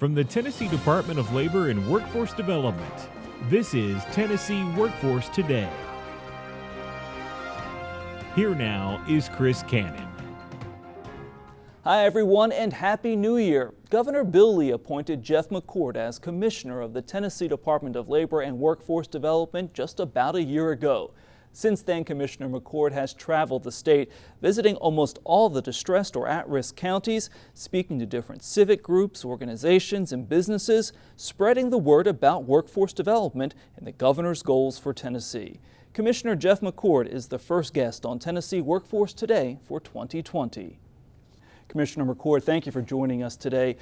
From the Tennessee Department of Labor and Workforce Development, this is Tennessee Workforce Today. Here now is Chris Cannon. Hi everyone and Happy New Year. Governor Bill Lee appointed Jeff McCord as Commissioner of the Tennessee Department of Labor and Workforce Development just about a year ago. Since then, Commissioner McCord has traveled the state, visiting almost all the distressed or at-risk counties, speaking to different civic groups, organizations, and businesses, spreading the word about workforce development and the governor's goals for Tennessee. Commissioner Jeff McCord is the first guest on Tennessee Workforce Today for 2020. Commissioner McCord, thank you for joining us today.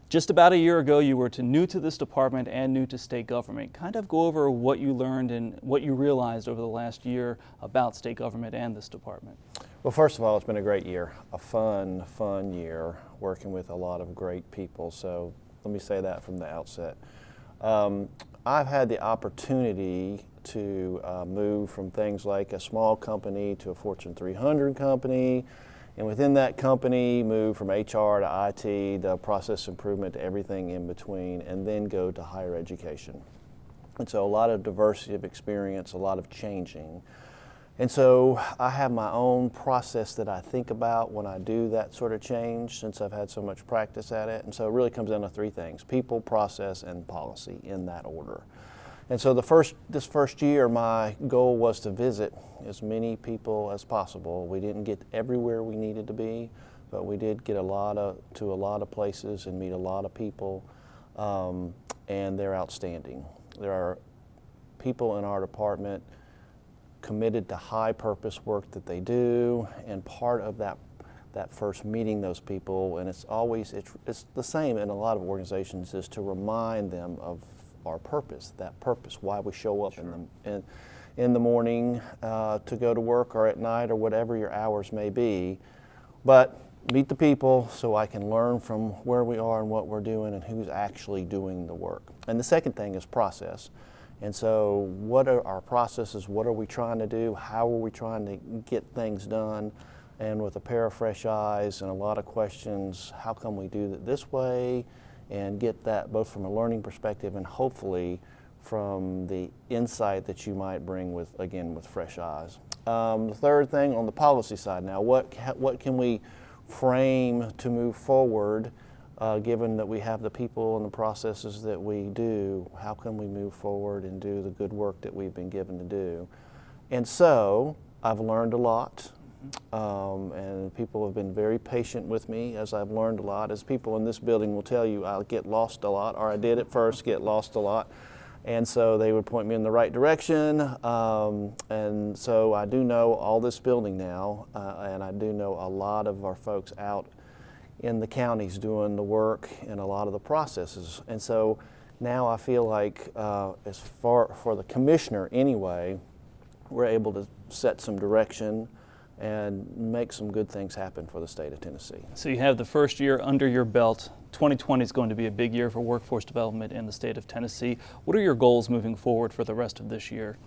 Just about a year ago, you were new to this department and new to state government. Kind of go over what you learned and what you realized over the last year about state government and this department. Well, first of all, it's been a great year, a fun year, working with a lot of great people. So let me say that from the outset. I've had the opportunity to move from things like a small company to a Fortune 300 company, and within that company, move from HR to IT, the process improvement to everything in between, and then go to higher education. And so a lot of diversity of experience, a lot of changing. And so I have my own process that I think about when I do that sort of change, since I've had so much practice at it. And so it really comes down to three things: people, process, and policy, in that order. And so this first year, my goal was to visit as many people as possible. We didn't get everywhere we needed to be, but we did get to a lot of places and meet a lot of people, and they're outstanding. There are people in our department committed to high purpose work that they do, and part of that first meeting those people, and it's the same in a lot of organizations, is to remind them of our purpose, why we show up in the morning to go to work, or at night, or whatever your hours may be. But meet the people so I can learn from where we are and what we're doing and who's actually doing the work. And the second thing is process. And so what are our processes? What are we trying to do? How are we trying to get things done? And with a pair of fresh eyes and a lot of questions, how come we do it this way? And get that both from a learning perspective and hopefully from the insight that you might bring with fresh eyes. The third thing on the policy side now, what can we frame to move forward, given that we have the people and the processes that we do? How can we move forward and do the good work that we've been given to do? And so I've learned a lot. And people have been very patient with me as I've learned a lot. As people in this building will tell you, I get lost a lot, or I did at first get lost a lot. And so they would point me in the right direction. And so I do know all this building now, and I do know a lot of our folks out in the counties doing the work and a lot of the processes. And so now I feel like, as far for the commissioner anyway, we're able to set some direction and make some good things happen for the state of Tennessee. So you have the first year under your belt. 2020 is going to be a big year for workforce development in the state of Tennessee. What are your goals moving forward for the rest of this year?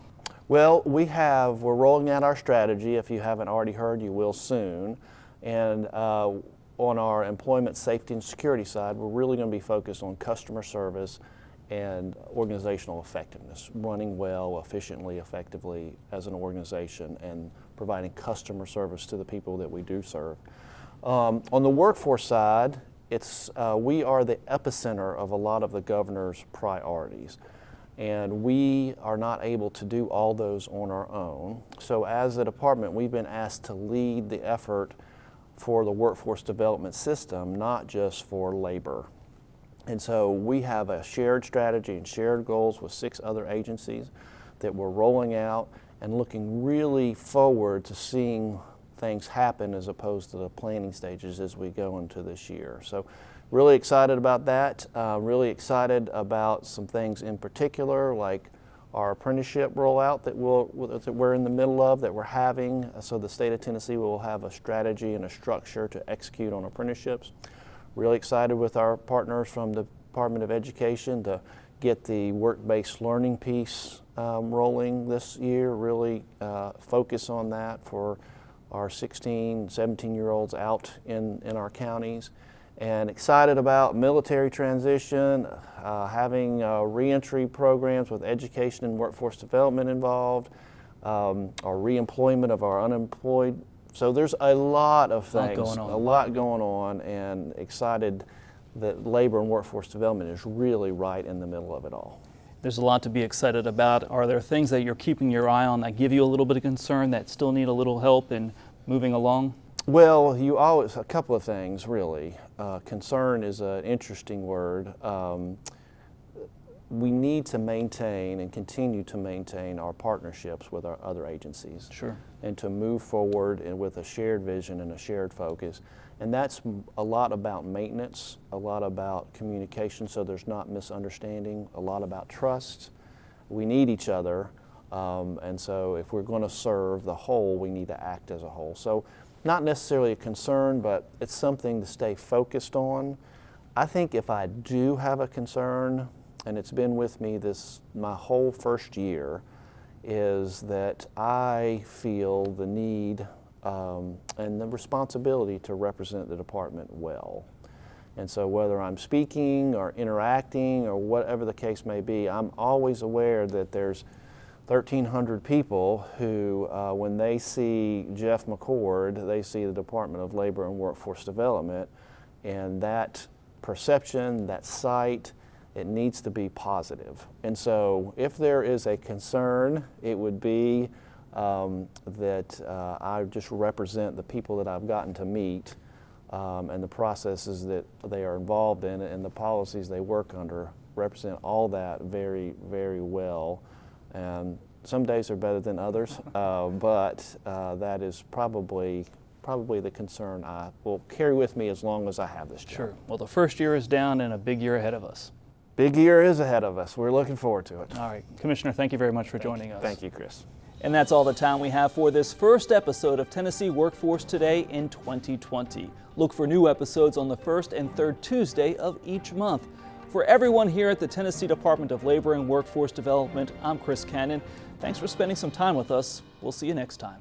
Well, we're rolling out our strategy. If you haven't already heard, you will soon. And on our employment safety and security side, we're really going to be focused on customer service and organizational effectiveness, running well, efficiently, effectively as an organization, and providing customer service to the people that we do serve. On the workforce side, we are the epicenter of a lot of the governor's priorities, and we are not able to do all those on our own. So as a department, we've been asked to lead the effort for the workforce development system, not just for labor. And so we have a shared strategy and shared goals with 6 other agencies that we're rolling out and looking really forward to seeing things happen as opposed to the planning stages as we go into this year. So really excited about that. Really excited about some things in particular, like our apprenticeship rollout that we're in the middle of, that we're having. So the state of Tennessee will have a strategy and a structure to execute on apprenticeships. Really excited with our partners from the Department of Education to get the work-based learning piece rolling this year, really focus on that for our 16, 17-year-olds out in our counties. and excited about military transition, having reentry programs with education and workforce development involved, our reemployment of our unemployed. So there's a lot of things, a lot going on, and excited that labor and workforce development is really right in the middle of it all. There's a lot to be excited about. Are there things that you're keeping your eye on that give you a little bit of concern that still need a little help in moving along? Well, a couple of things really. Concern is an interesting word. We need to maintain and continue to maintain our partnerships with our other agencies. Sure. And to move forward and with a shared vision and a shared focus. And that's a lot about maintenance, a lot about communication so there's not misunderstanding, a lot about trust. We need each other, and so if we're going to serve the whole, we need to act as a whole. So not necessarily a concern, but it's something to stay focused on. I think if I do have a concern, and it's been with me my whole first year, is that I feel the need and the responsibility to represent the department well. And so whether I'm speaking or interacting or whatever the case may be, I'm always aware that there's 1,300 people who, when they see Jeff McCord, they see the Department of Labor and Workforce Development, and that perception, that sight, it needs to be positive. And so if there is a concern, it would be that I just represent the people that I've gotten to meet and the processes that they are involved in and the policies they work under, represent all that very, very well. And some days are better than others, but that is probably the concern I will carry with me as long as I have this job. Sure. Well, the first year is down and a big year ahead of us. Big year is ahead of us. We're looking forward to it. All right. Commissioner, thank you very much for joining us. Thank you, Chris. And that's all the time we have for this first episode of Tennessee Workforce Today in 2020. Look for new episodes on the first and third Tuesday of each month. For everyone here at the Tennessee Department of Labor and Workforce Development, I'm Chris Cannon. Thanks for spending some time with us. We'll see you next time.